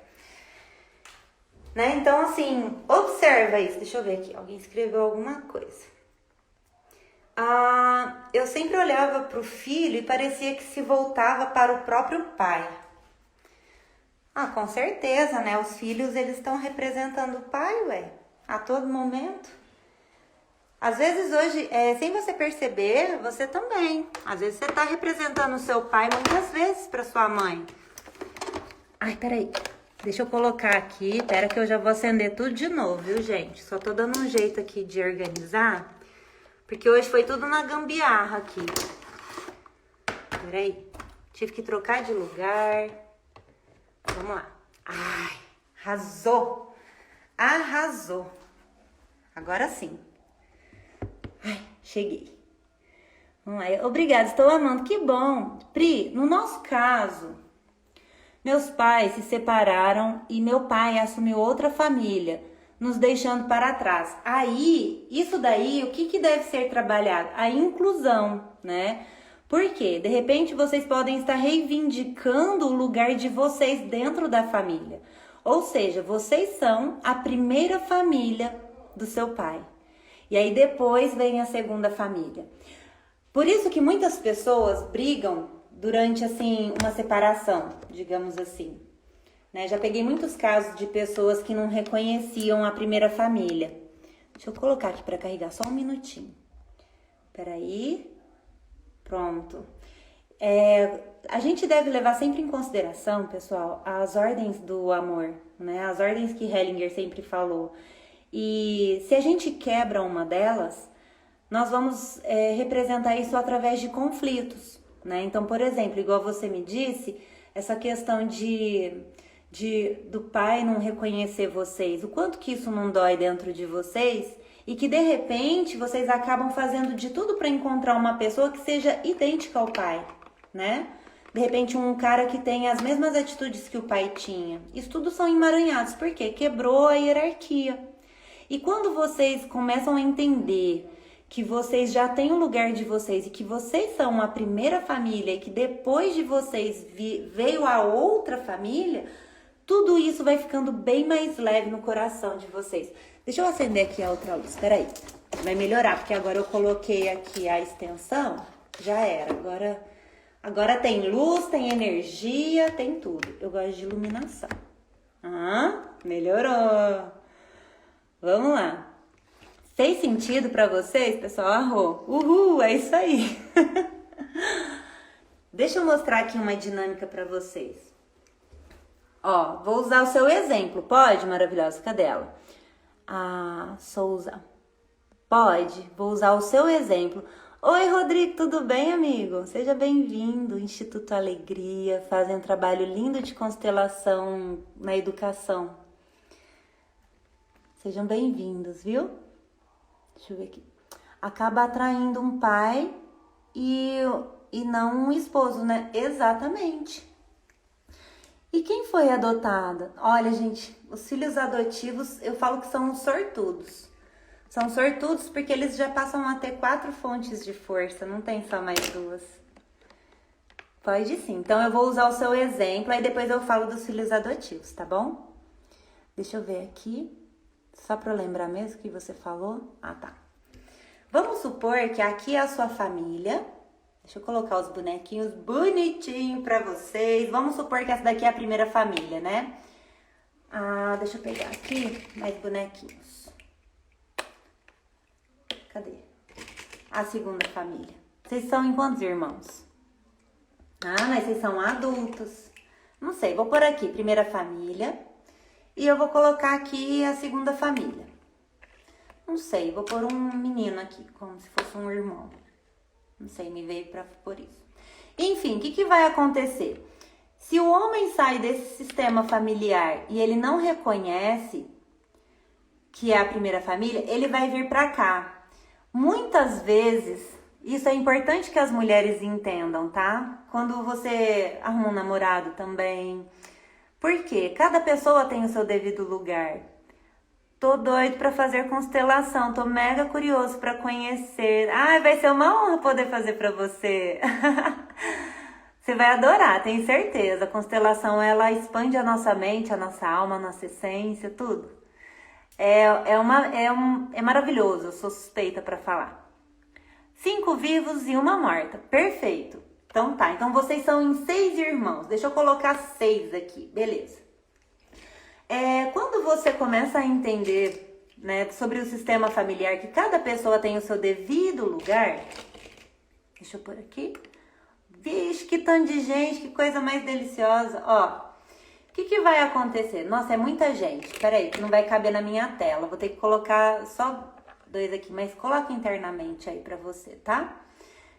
Speaker 1: Né? Então, assim, observa isso. Deixa eu ver aqui, alguém escreveu alguma coisa. Eu sempre olhava para o filho e parecia que se voltava para o próprio pai. Com certeza, né? Os filhos, eles estão representando o pai, ué, a todo momento. Às vezes hoje, sem você perceber, você também. Às vezes você tá representando o seu pai muitas vezes para sua mãe. Ai, peraí. Deixa eu colocar aqui. Pera que eu já vou acender tudo de novo, viu, gente? Só tô dando um jeito aqui de organizar. Porque hoje foi tudo na gambiarra aqui. Peraí. Tive que trocar de lugar. Vamos lá. Ai, arrasou. Arrasou. Agora sim. Ai, cheguei. Vamos lá. Obrigada, estou amando. Que bom. Pri, no nosso caso, meus pais se separaram e meu pai assumiu outra família, nos deixando para trás. Aí, isso daí, o que deve ser trabalhado? A inclusão, né? Por quê? De repente, vocês podem estar reivindicando o lugar de vocês dentro da família. Ou seja, vocês são a primeira família do seu pai. E aí depois vem a segunda família. Por isso que muitas pessoas brigam durante, assim, uma separação, digamos assim. Né? Já peguei muitos casos de pessoas que não reconheciam a primeira família. Deixa eu colocar aqui para carregar só um minutinho. Peraí. Pronto. A gente deve levar sempre em consideração, pessoal, as ordens do amor, né? As ordens que Hellinger sempre falou. E se a gente quebra uma delas, nós vamos representar isso através de conflitos, né? Então, por exemplo, igual você me disse, essa questão do pai não reconhecer vocês, o quanto que isso não dói dentro de vocês e que, de repente, vocês acabam fazendo de tudo para encontrar uma pessoa que seja idêntica ao pai, né? De repente, um cara que tem as mesmas atitudes que o pai tinha. Isso tudo são emaranhados, porque quebrou a hierarquia. E quando vocês começam a entender que vocês já têm o lugar de vocês e que vocês são a primeira família e que depois de vocês veio a outra família, tudo isso vai ficando bem mais leve no coração de vocês. Deixa eu acender aqui a outra luz, peraí. Vai melhorar, porque agora eu coloquei aqui a extensão, já era. Agora tem luz, tem energia, tem tudo. Eu gosto de iluminação. Melhorou. Vamos lá. Fez sentido pra vocês, pessoal? Uhul, é isso aí. Deixa eu mostrar aqui uma dinâmica pra vocês. Ó, vou usar o seu exemplo. Pode, maravilhosa? Cadê ela? Souza. Pode, vou usar o seu exemplo. Oi, Rodrigo, tudo bem, amigo? Seja bem-vindo. Instituto Alegria fazem um trabalho lindo de constelação na educação. Sejam bem-vindos, viu? Deixa eu ver aqui. Acaba atraindo um pai e não um esposo, né? Exatamente. E quem foi adotada? Olha, gente, os filhos adotivos, eu falo que são sortudos. São sortudos porque eles já passam a ter 4 fontes de força, não tem só mais 2. Pode sim. Então, eu vou usar o seu exemplo, aí depois eu falo dos filhos adotivos, tá bom? Deixa eu ver aqui. Só para eu lembrar mesmo que você falou. Tá. Vamos supor que aqui é a sua família. Deixa eu colocar os bonequinhos bonitinhos para vocês. Vamos supor que essa daqui é a primeira família, né? Deixa eu pegar aqui mais bonequinhos. Cadê? A segunda família. Vocês são em quantos irmãos? Mas vocês são adultos. Não sei, vou pôr aqui primeira família. E eu vou colocar aqui a segunda família. Não sei, vou pôr um menino aqui, como se fosse um irmão. Não sei, me veio pra pôr isso. Enfim, o que vai acontecer? Se o homem sai desse sistema familiar e ele não reconhece que é a primeira família, ele vai vir para cá. Muitas vezes, isso é importante que as mulheres entendam, tá? Quando você arruma um namorado também. Por quê? Cada pessoa tem o seu devido lugar. Tô doido para fazer constelação, tô mega curioso para conhecer. Ai, vai ser uma honra poder fazer para você. Você vai adorar, tenho certeza. A constelação, ela expande a nossa mente, a nossa alma, a nossa essência, tudo. É maravilhoso, eu sou suspeita para falar. 5 vivos e uma morta, perfeito. Então tá, então vocês são em 6 irmãos. Deixa eu colocar 6 aqui, beleza. Quando você começa a entender, né, sobre o sistema familiar, que cada pessoa tem o seu devido lugar. Deixa eu pôr aqui. Vixe, que tanto de gente, que coisa mais deliciosa. Ó, o que vai acontecer? Nossa, é muita gente. Peraí, que não vai caber na minha tela. Vou ter que colocar só 2 aqui, mas coloca internamente aí pra você, tá?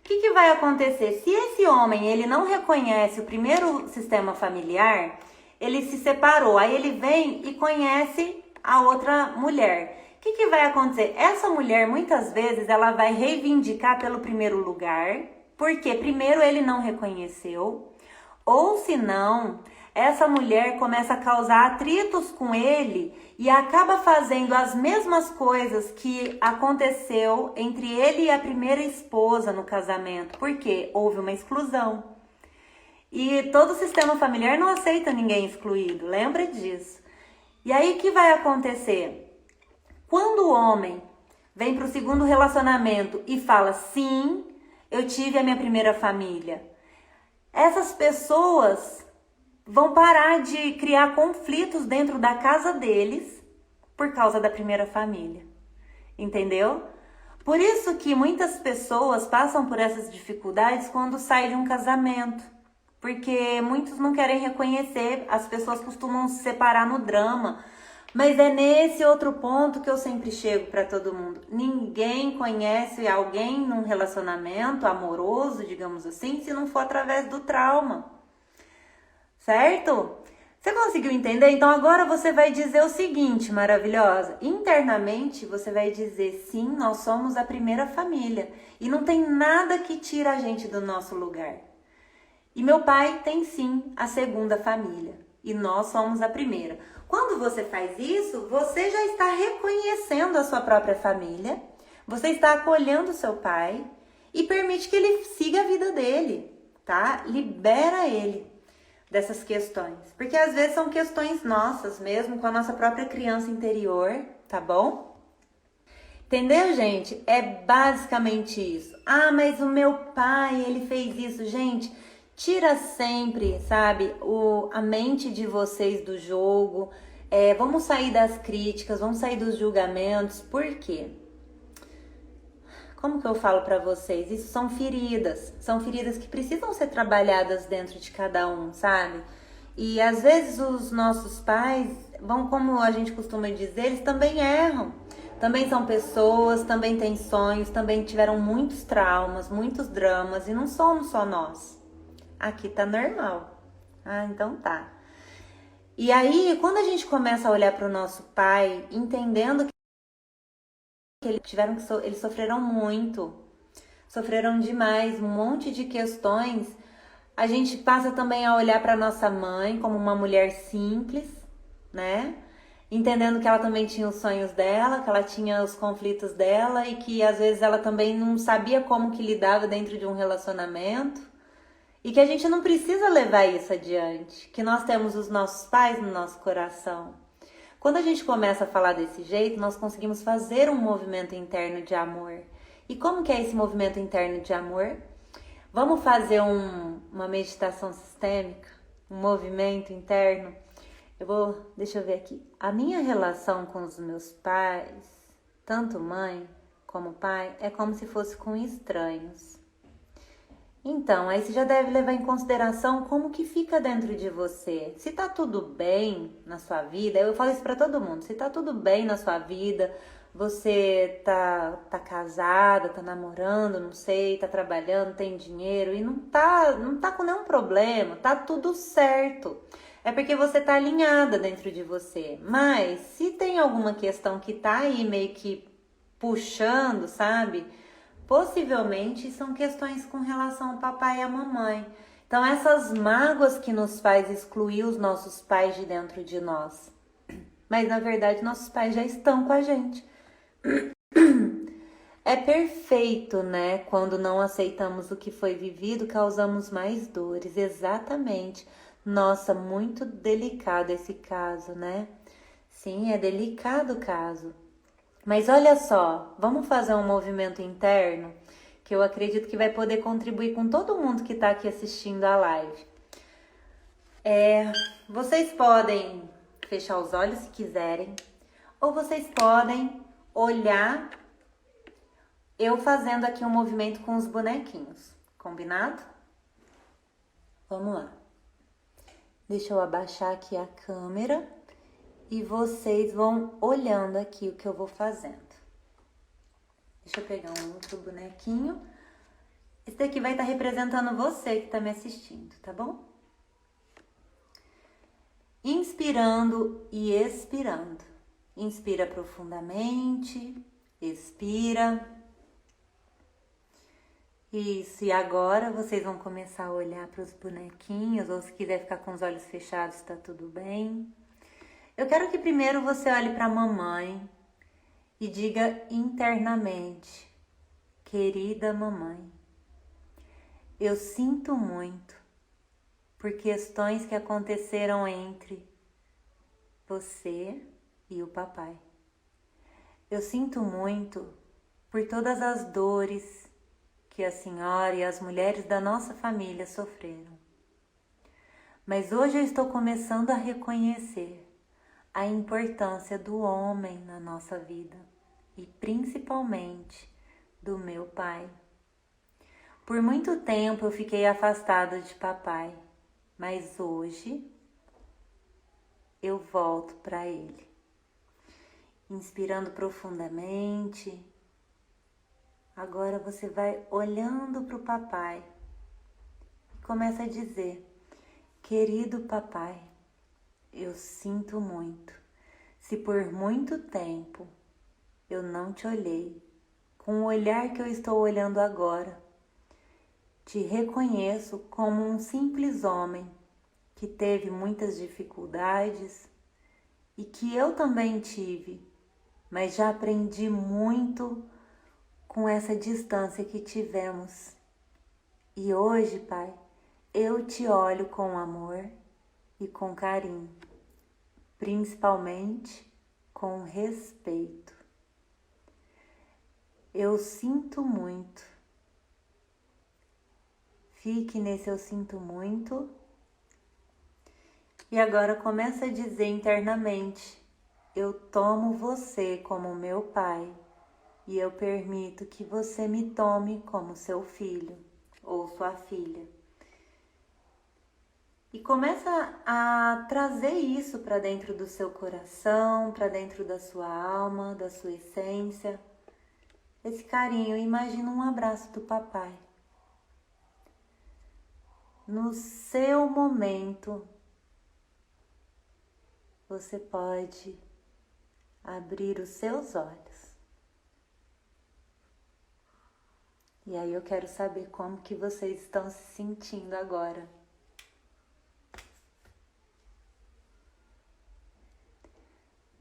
Speaker 1: O que vai acontecer? Se esse homem, ele não reconhece o primeiro sistema familiar, ele se separou, aí ele vem e conhece a outra mulher. O que vai acontecer? Essa mulher, muitas vezes, ela vai reivindicar pelo primeiro lugar, porque primeiro ele não reconheceu, ou se não, essa mulher começa a causar atritos com ele e acaba fazendo as mesmas coisas que aconteceu entre ele e a primeira esposa no casamento, porque houve uma exclusão. E todo o sistema familiar não aceita ninguém excluído, lembra disso. E aí o que vai acontecer? Quando o homem vem para o segundo relacionamento e fala, sim, eu tive a minha primeira família, essas pessoas vão parar de criar conflitos dentro da casa deles por causa da primeira família, entendeu? Por isso que muitas pessoas passam por essas dificuldades quando saem de um casamento, porque muitos não querem reconhecer, as pessoas costumam se separar no drama, mas é nesse outro ponto que eu sempre chego para todo mundo. Ninguém conhece alguém num relacionamento amoroso, digamos assim, se não for através do trauma. Certo? Você conseguiu entender? Então agora você vai dizer o seguinte, maravilhosa. Internamente você vai dizer, sim, nós somos a primeira família. E não tem nada que tira a gente do nosso lugar. E meu pai tem sim a segunda família. E nós somos a primeira. Quando você faz isso, você já está reconhecendo a sua própria família. Você está acolhendo o seu pai. E permite que ele siga a vida dele, tá? Libera ele dessas questões, porque às vezes são questões nossas mesmo, com a nossa própria criança interior, tá bom? Entendeu, gente? É basicamente isso. Ah, mas o meu pai, ele fez isso. Gente, tira sempre, sabe, a mente de vocês do jogo. Vamos sair das críticas, vamos sair dos julgamentos. Por quê? Como que eu falo pra vocês? Isso são feridas que precisam ser trabalhadas dentro de cada um, sabe? E às vezes os nossos pais vão, como a gente costuma dizer, eles também erram. Também são pessoas, também têm sonhos, também tiveram muitos traumas, muitos dramas e não somos só nós. Aqui tá normal. Ah, então tá. E aí, quando a gente começa a olhar pro nosso pai, entendendo que eles sofreram muito, sofreram demais, um monte de questões. A gente passa também a olhar para nossa mãe como uma mulher simples, né? Entendendo que ela também tinha os sonhos dela, que ela tinha os conflitos dela e que às vezes ela também não sabia como que lidava dentro de um relacionamento. E que a gente não precisa levar isso adiante, que nós temos os nossos pais no nosso coração. Quando a gente começa a falar desse jeito, nós conseguimos fazer um movimento interno de amor. E como que é esse movimento interno de amor? Vamos fazer uma meditação sistêmica, um movimento interno. Deixa eu ver aqui. A minha relação com os meus pais, tanto mãe como pai, é como se fosse com estranhos. Então, aí você já deve levar em consideração como que fica dentro de você. Se tá tudo bem na sua vida, eu falo isso pra todo mundo, se tá tudo bem na sua vida, você tá casada, tá namorando, não sei, tá trabalhando, tem dinheiro e não tá com nenhum problema, tá tudo certo. É porque você tá alinhada dentro de você. Mas se tem alguma questão que tá aí meio que puxando, sabe? Possivelmente são questões com relação ao papai e à mamãe. Então essas mágoas que nos faz excluir os nossos pais de dentro de nós. Mas na verdade nossos pais já estão com a gente. É perfeito, né? Quando não aceitamos o que foi vivido, causamos mais dores. Exatamente. Nossa, muito delicado esse caso, né? Sim, é delicado o caso. Mas olha só, vamos fazer um movimento interno que eu acredito que vai poder contribuir com todo mundo que está aqui assistindo a live. Vocês podem fechar os olhos se quiserem, ou vocês podem olhar eu fazendo aqui um movimento com os bonequinhos. Combinado? Vamos lá. Deixa eu abaixar aqui a câmera e vocês vão olhando aqui o que eu vou fazendo. Deixa eu pegar um outro bonequinho. Esse daqui vai estar representando você que está me assistindo, tá bom? Inspirando e expirando. Inspira profundamente, expira. Isso, e agora vocês vão começar a olhar para os bonequinhos, ou se quiser ficar com os olhos fechados, tá tudo bem. Eu quero que primeiro você olhe para a mamãe e diga internamente: querida mamãe, eu sinto muito por questões que aconteceram entre você e o papai. Eu sinto muito por todas as dores que a senhora e as mulheres da nossa família sofreram. Mas hoje eu estou começando a reconhecer a importância do homem na nossa vida e principalmente do meu pai. Por muito tempo eu fiquei afastada de papai, mas hoje eu volto para ele. Inspirando profundamente. Agora você vai olhando para o papai e começa a dizer: querido papai, eu sinto muito. Se por muito tempo eu não te olhei com o olhar que eu estou olhando agora, te reconheço como um simples homem que teve muitas dificuldades e que eu também tive, mas já aprendi muito com essa distância que tivemos. E hoje, pai, eu te olho com amor e com carinho, principalmente com respeito. Eu sinto muito. Fique nesse eu sinto muito. E agora começa a dizer internamente: eu tomo você como meu pai. E eu permito que você me tome como seu filho ou sua filha. E começa a trazer isso para dentro do seu coração, para dentro da sua alma, da sua essência. Esse carinho, imagina um abraço do papai. No seu momento, você pode abrir os seus olhos. E aí eu quero saber como que vocês estão se sentindo agora.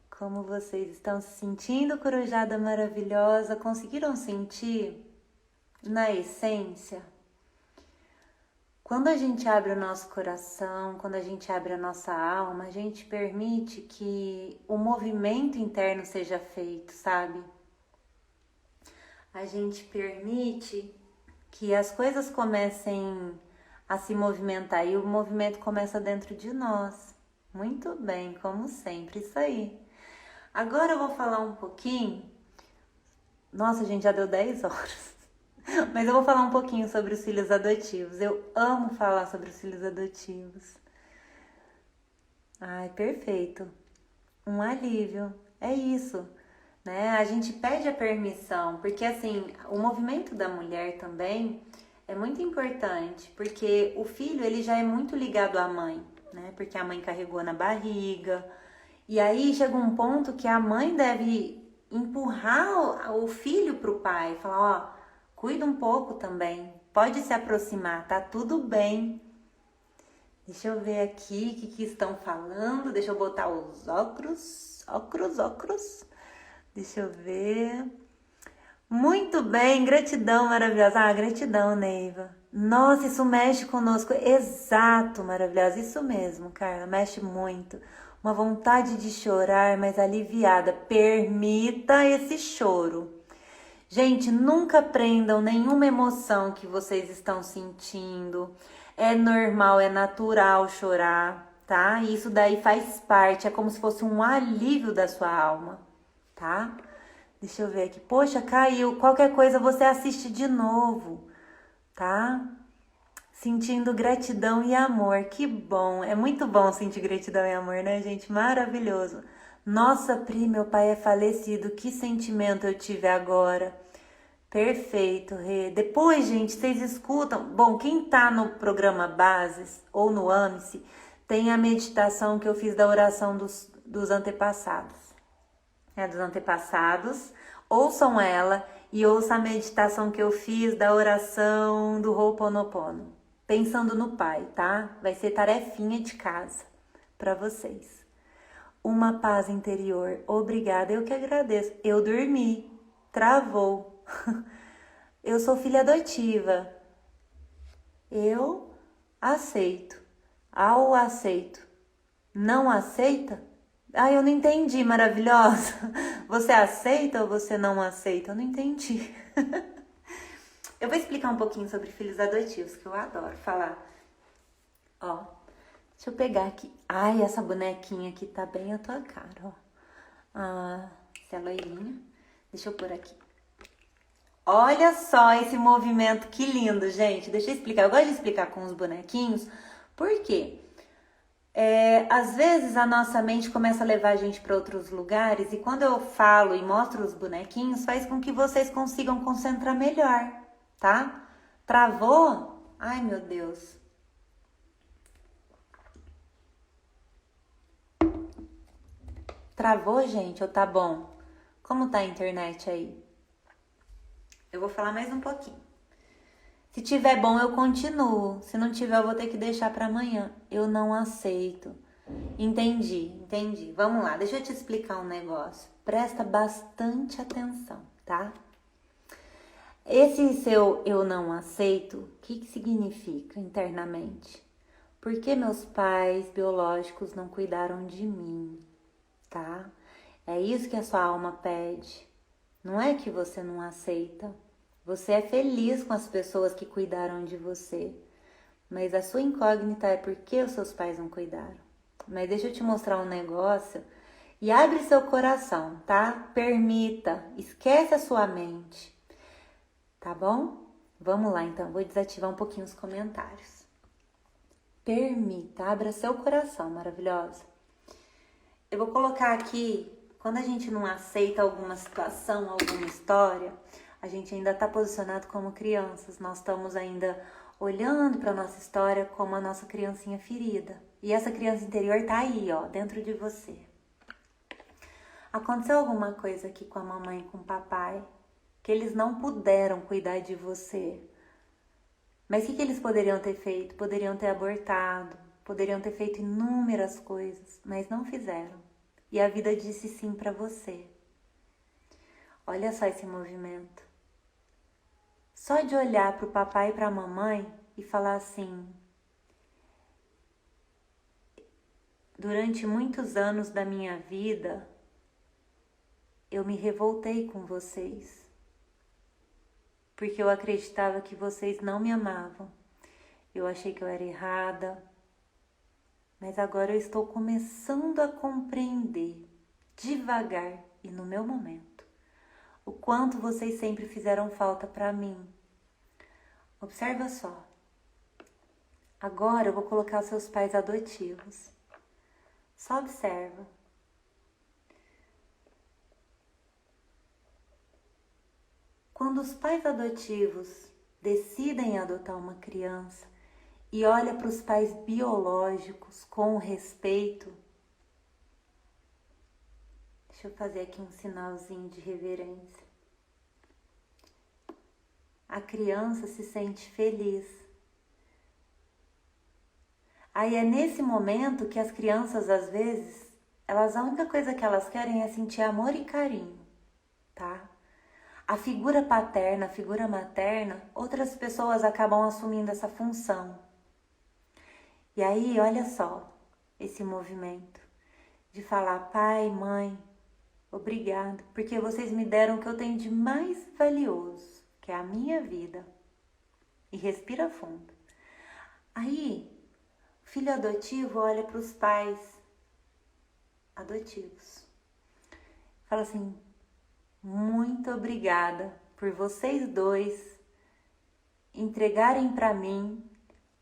Speaker 1: Como vocês estão se sentindo, corujada maravilhosa? Conseguiram sentir na essência? Quando a gente abre o nosso coração, quando a gente abre a nossa alma, a gente permite que o movimento interno seja feito, sabe? A gente permite que as coisas comecem a se movimentar e o movimento começa dentro de nós. Muito bem, como sempre, isso aí. Agora eu vou falar um pouquinho. Nossa, gente, já deu 10 horas. Mas eu vou falar um pouquinho sobre os filhos adotivos. Eu amo falar sobre os filhos adotivos. Ai, perfeito. Um alívio. É isso. né? A gente pede a permissão, porque assim, o movimento da mulher também é muito importante, porque o filho, ele já é muito ligado à mãe, né? Porque a mãe carregou na barriga. E aí chega um ponto que a mãe deve empurrar o filho pro pai, falar, ó, cuida um pouco também, pode se aproximar, tá tudo bem. Deixa eu ver aqui o que estão falando, deixa eu botar os óculos. Deixa eu ver. Muito bem, gratidão maravilhosa. Ah, gratidão, Neiva. Nossa, isso mexe conosco. Exato, maravilhosa. Isso mesmo, Carla, mexe muito. Uma vontade de chorar, mas aliviada. Permita esse choro. Gente, nunca prendam nenhuma emoção que vocês estão sentindo. É normal, é natural chorar, tá? Isso daí faz parte, é como se fosse um alívio da sua alma, tá? Deixa eu ver aqui. Poxa, caiu. Qualquer coisa você assiste de novo, tá? Sentindo gratidão e amor. Que bom. É muito bom sentir gratidão e amor, né, gente? Maravilhoso. Nossa, Pri, meu pai é falecido. Que sentimento eu tive agora. Perfeito, Rê. Depois, gente, vocês escutam. Bom, quem tá no programa Bases ou no AMSE, tem a meditação que eu fiz da oração dos antepassados. Dos antepassados. Ouçam ela e ouçam a meditação que eu fiz da oração do Ho'oponopono. Pensando no Pai, tá? Vai ser tarefinha de casa para vocês. Uma paz interior. Obrigada, eu que agradeço. Eu dormi. Travou. Eu sou filha adotiva. Eu aceito. Ao aceito. Não aceita? Ah, eu não entendi, maravilhosa. Você aceita ou você não aceita? Eu não entendi. Eu vou explicar um pouquinho sobre filhos adotivos, que eu adoro falar. Ó, deixa eu pegar aqui. Ai, essa bonequinha aqui tá bem a tua cara, ó. Essa é loirinha. Deixa eu pôr aqui. Olha só esse movimento, que lindo, gente. Deixa eu explicar. Eu gosto de explicar com os bonequinhos. Por quê? Às vezes a nossa mente começa a levar a gente para outros lugares e quando eu falo e mostro os bonequinhos, faz com que vocês consigam concentrar melhor, tá? Travou? Ai, meu Deus. Travou, gente? Ou tá bom? Como tá a internet aí? Eu vou falar mais um pouquinho. Se tiver bom, eu continuo. Se não tiver, eu vou ter que deixar para amanhã. Eu não aceito. Entendi. Vamos lá, deixa eu te explicar um negócio. Presta bastante atenção, tá? Esse seu eu não aceito, o que significa internamente? Porque meus pais biológicos não cuidaram de mim, tá? É isso que a sua alma pede. Não é que você não aceita. Você é feliz com as pessoas que cuidaram de você. Mas a sua incógnita é por que os seus pais não cuidaram. Mas deixa eu te mostrar um negócio. E abre seu coração, tá? Permita. Esquece a sua mente. Tá bom? Vamos lá, então. Vou desativar um pouquinho os comentários. Permita. Abra seu coração, maravilhosa. Eu vou colocar aqui, quando a gente não aceita alguma situação, alguma história, a gente ainda está posicionado como crianças. Nós estamos ainda olhando para a nossa história como a nossa criancinha ferida. E essa criança interior tá aí, ó, dentro de você. Aconteceu alguma coisa aqui com a mamãe e com o papai, que eles não puderam cuidar de você. Mas o que eles poderiam ter feito? Poderiam ter abortado, poderiam ter feito inúmeras coisas, mas não fizeram. E a vida disse sim para você. Olha só esse movimento. Só de olhar para o papai e para a mamãe e falar assim: durante muitos anos da minha vida, eu me revoltei com vocês, porque eu acreditava que vocês não me amavam. Eu achei que eu era errada, mas agora eu estou começando a compreender, devagar e no meu momento, o quanto vocês sempre fizeram falta para mim. Observa só. Agora eu vou colocar seus pais adotivos. Só observa. Quando os pais adotivos decidem adotar uma criança e olha para os pais biológicos com respeito, deixa eu fazer aqui um sinalzinho de reverência. A criança se sente feliz. Aí é nesse momento que as crianças, às vezes, a única coisa que elas querem é sentir amor e carinho, tá? A figura paterna, a figura materna, outras pessoas acabam assumindo essa função. E aí, olha só, esse movimento de falar, pai, mãe, obrigado, porque vocês me deram o que eu tenho de mais valioso, que é a minha vida. E respira fundo. Aí, o filho adotivo olha para os pais adotivos. Fala assim, muito obrigada por vocês dois entregarem para mim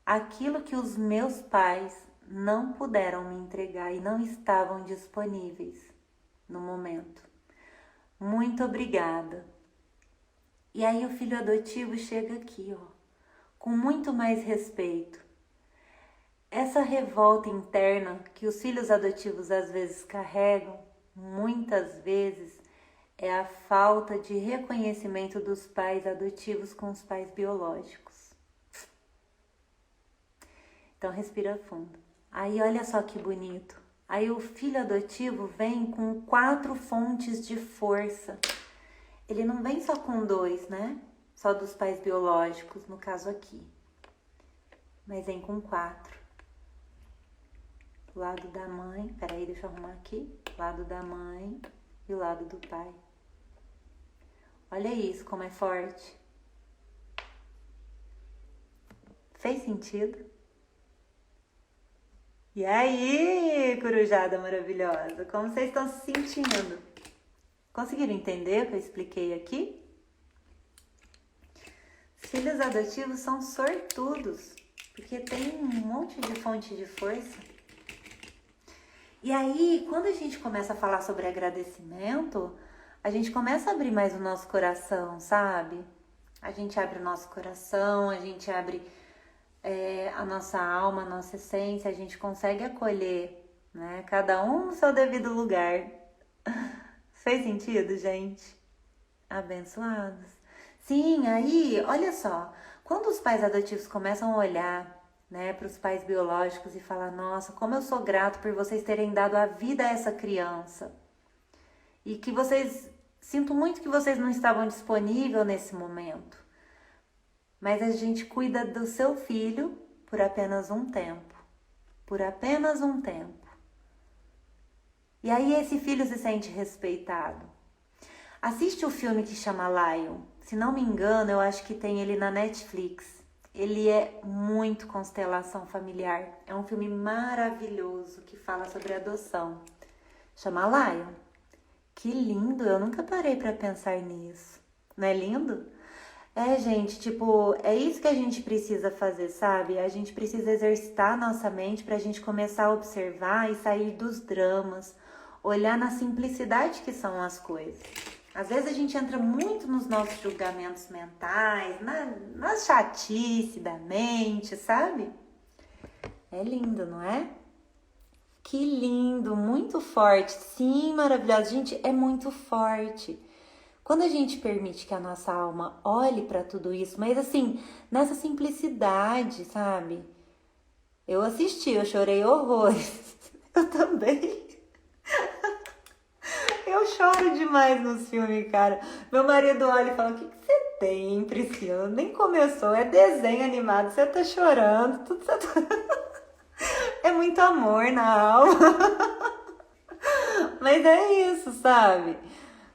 Speaker 1: aquilo que os meus pais não puderam me entregar e não estavam disponíveis no momento. Muito obrigada. E aí o filho adotivo chega aqui, ó, com muito mais respeito. Essa revolta interna que os filhos adotivos às vezes carregam, muitas vezes, é a falta de reconhecimento dos pais adotivos com os pais biológicos. Então respira fundo. Aí olha só que bonito. Aí o filho adotivo vem com 4 fontes de força. Ele não vem só com 2, né? Só dos pais biológicos, no caso aqui. Mas vem com 4. O lado da mãe, peraí, deixa eu arrumar aqui. O lado da mãe e o lado do pai. Olha isso, como é forte. Fez sentido? E aí, corujada maravilhosa, como vocês estão se sentindo? Conseguiram entender o que eu expliquei aqui? Filhos adotivos são sortudos, porque tem um monte de fonte de força. E aí, quando a gente começa a falar sobre agradecimento, a gente começa a abrir mais o nosso coração, sabe? A gente abre o nosso coração, a gente abre a nossa alma, a nossa essência, a gente consegue acolher, né? Cada um no seu devido lugar. Fez sentido, gente? Abençoados. Sim, aí, olha só, quando os pais adotivos começam a olhar, né, para os pais biológicos e falar, nossa, como eu sou grato por vocês terem dado a vida a essa criança. E que sinto muito que vocês não estavam disponíveis nesse momento. Mas a gente cuida do seu filho por apenas um tempo. Por apenas um tempo. E aí esse filho se sente respeitado. Assiste o filme que chama Lion. Se não me engano, eu acho que tem ele na Netflix. Ele é muito constelação familiar. É um filme maravilhoso que fala sobre adoção. Chama Lion. Que lindo, eu nunca parei pra pensar nisso. Não é lindo? Gente, tipo, é isso que a gente precisa fazer, sabe? A gente precisa exercitar a nossa mente pra gente começar a observar e sair dos dramas, olhar na simplicidade que são as coisas. Às vezes a gente entra muito nos nossos julgamentos mentais, na chatice da mente, sabe? É lindo, não é? Que lindo, muito forte. Sim, maravilhoso. Gente, é muito forte. Quando a gente permite que a nossa alma olhe para tudo isso, mas assim, nessa simplicidade, sabe? Eu assisti, eu chorei horrores. Eu também. Eu choro demais nos filmes, cara. Meu marido olha e fala, o que você tem, Priscila? Nem começou, é desenho animado, você tá chorando, tudo você tá... É muito amor na alma. Mas é isso, sabe?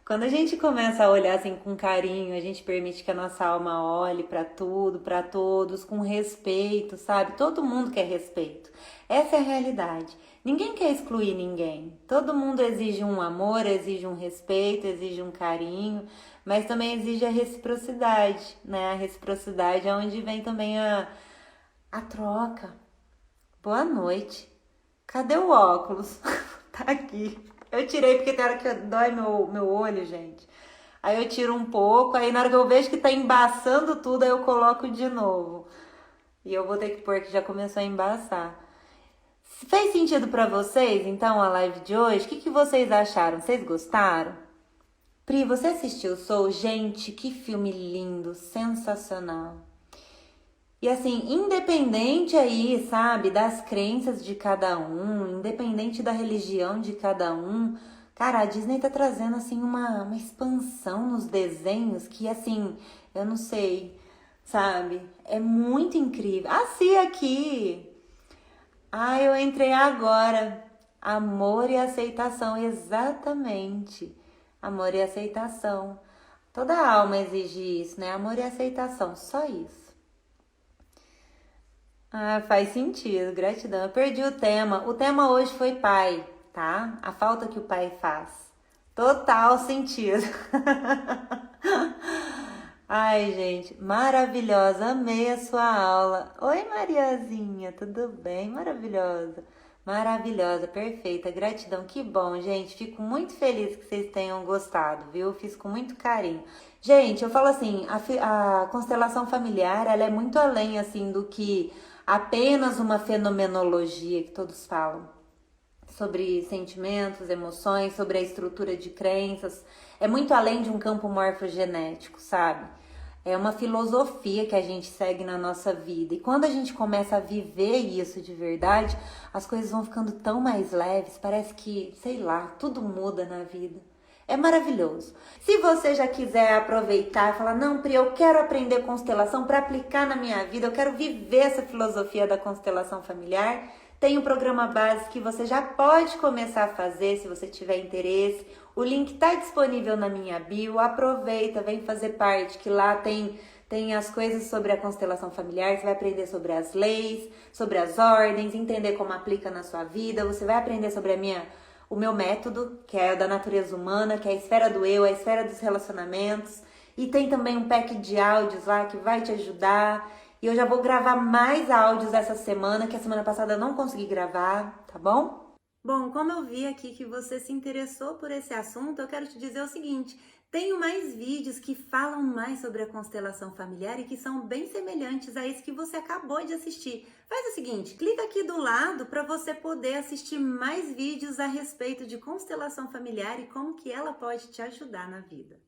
Speaker 1: Quando a gente começa a olhar assim com carinho, a gente permite que a nossa alma olhe para tudo, para todos, com respeito, sabe? Todo mundo quer respeito. Essa é a realidade. Ninguém quer excluir ninguém. Todo mundo exige um amor, exige um respeito, exige um carinho, mas também exige a reciprocidade, né? A reciprocidade é onde vem também a troca. Boa noite. Cadê o óculos? Tá aqui. Eu tirei porque tem hora que dói meu olho, gente. Aí eu tiro um pouco, aí na hora que eu vejo que tá embaçando tudo, aí eu coloco de novo. E eu vou ter que pôr que já começou a embaçar. Fez sentido pra vocês, então, a live de hoje? O que vocês acharam? Vocês gostaram? Pri, você assistiu Soul? Gente, que filme lindo, sensacional. E assim, independente aí, sabe, das crenças de cada um, independente da religião de cada um, cara, a Disney tá trazendo assim uma expansão nos desenhos que assim, eu não sei, sabe? É muito incrível. Ah, sim, aqui. Ah, eu entrei agora. Amor e aceitação, exatamente. Amor e aceitação. Toda alma exige isso, né? Amor e aceitação, só isso. Ah, faz sentido, gratidão. Eu perdi o tema. O tema hoje foi pai, tá? A falta que o pai faz. Total sentido. Ai, gente, maravilhosa. Amei a sua aula. Oi, Mariazinha, tudo bem? Maravilhosa. Maravilhosa, perfeita. Gratidão. Que bom, gente. Fico muito feliz que vocês tenham gostado, viu? Fiz com muito carinho. Gente, eu falo assim, a constelação familiar, ela é muito além, assim, do que apenas uma fenomenologia que todos falam sobre sentimentos, emoções, sobre a estrutura de crenças. É muito além de um campo morfogenético, sabe? É uma filosofia que a gente segue na nossa vida. E quando a gente começa a viver isso de verdade, as coisas vão ficando tão mais leves. Parece que, sei lá, tudo muda na vida. É maravilhoso. Se você já quiser aproveitar e falar, não, Pri, eu quero aprender constelação para aplicar na minha vida, eu quero viver essa filosofia da constelação familiar, tem um programa base que você já pode começar a fazer se você tiver interesse. O link está disponível na minha bio. Aproveita, vem fazer parte, que lá tem as coisas sobre a constelação familiar. Você vai aprender sobre as leis, sobre as ordens, entender como aplica na sua vida. Você vai aprender sobre o meu método, que é o da natureza humana, que é a esfera do eu, a esfera dos relacionamentos. E tem também um pack de áudios lá que vai te ajudar. E eu já vou gravar mais áudios essa semana, que a semana passada eu não consegui gravar, tá bom? Bom, como eu vi aqui que você se interessou por esse assunto, eu quero te dizer o seguinte: tenho mais vídeos que falam mais sobre a constelação familiar e que são bem semelhantes a esse que você acabou de assistir. Faz o seguinte, clica aqui do lado para você poder assistir mais vídeos a respeito de constelação familiar e como que ela pode te ajudar na vida.